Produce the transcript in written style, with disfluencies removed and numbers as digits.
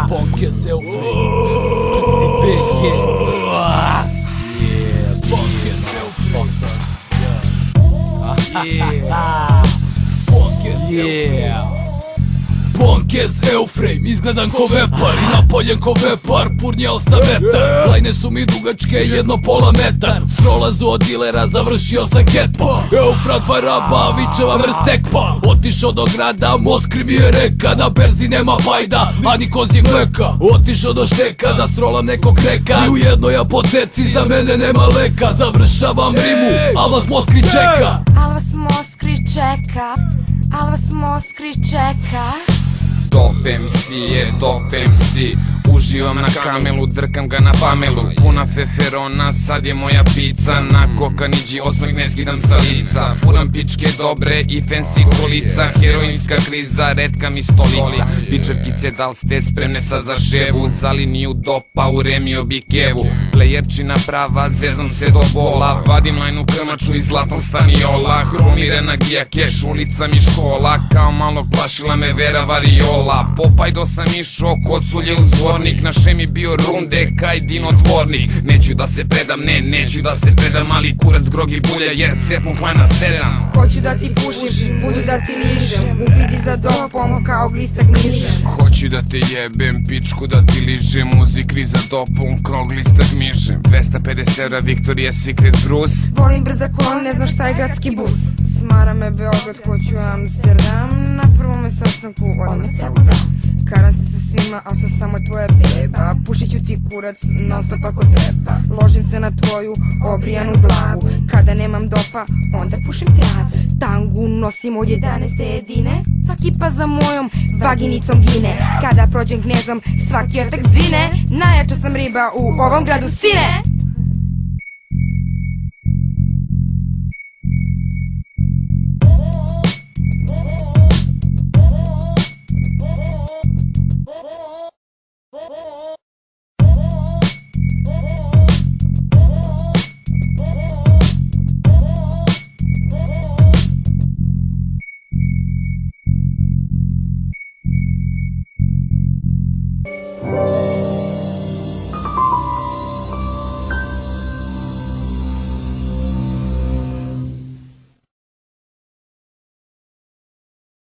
Punk je selfie. Pretty big, yeah. Punk je selfie. Punk je selfie. Punk je selfie. Izgledam ko vepar i napoljen ko vepar. Purnjao sam vetar. Lajne su mi dugačke, jedno pola metar. Prolazu od dilera, završio sam ketpa. Eufrat Baraba, Vičeva vrstekpa. Otišao do grada, Moskri mi je reka. Na berzi nema bajda, ani kozjeg mleka. Otišao do šteka, da srolam nekog reka. I u jednoj apoteci, za mene nema leka. Završavam rimu, al vas Moskri čeka. Al vas Moskri čeka. Al vas Moskri čeka. Top MC je top MC. Uživam na kamelu, drkam ga na pamelu. Puna feferona, sad je moja pizza. Na kokaniđi osmeh ne skidam sa lica. Furam pičke dobre i fancy kolica. Heroinska kriza, retka mi stolica. Pičerkice, dal ste spremne sad za ševu? Za liniju dopa, uremio bi kevu. Plejerčina prava, zezam se do bola. Vadim lajnu krmaču i zlatom staniola. Hromirana gija keš, ulica mi škola. Kao malog plašila me Vera Variola. Popajdo sam išao kod sulje u zvornik. Na šemi bio runde, kaj dinotvornik. Neću da se predam, neću da se predam. Ali kurac grogi bulja jer cepom plana 7. Hoću da ti pušim, bulju da ti ližem. U pizi za dopom kao glista gnižem. Hoću da te jebem, pičku da ti ližem. U zikri za dopom kao glista gnižem. 250 evra, Victoria's Secret Bruce. Volim brza kola, ne znam šta je gradski bus. Smara me Beograd, hoću Amsterdam. Na prvome sastanku odmah celu dan. Karam se sa svima, al sam samo tvoja beba. Pušit ću ti kurac, non stop ako treba. Ložim se na tvoju obrijanu glavu. Kada nemam dopa, onda pušim travu. Tangu nosim od 11. jedine. Svaki pas za mojom vaginicom gine. Kada prođem knezom, svaki otak zine. Najjača sam riba u ovom gradu, sine. Yeah.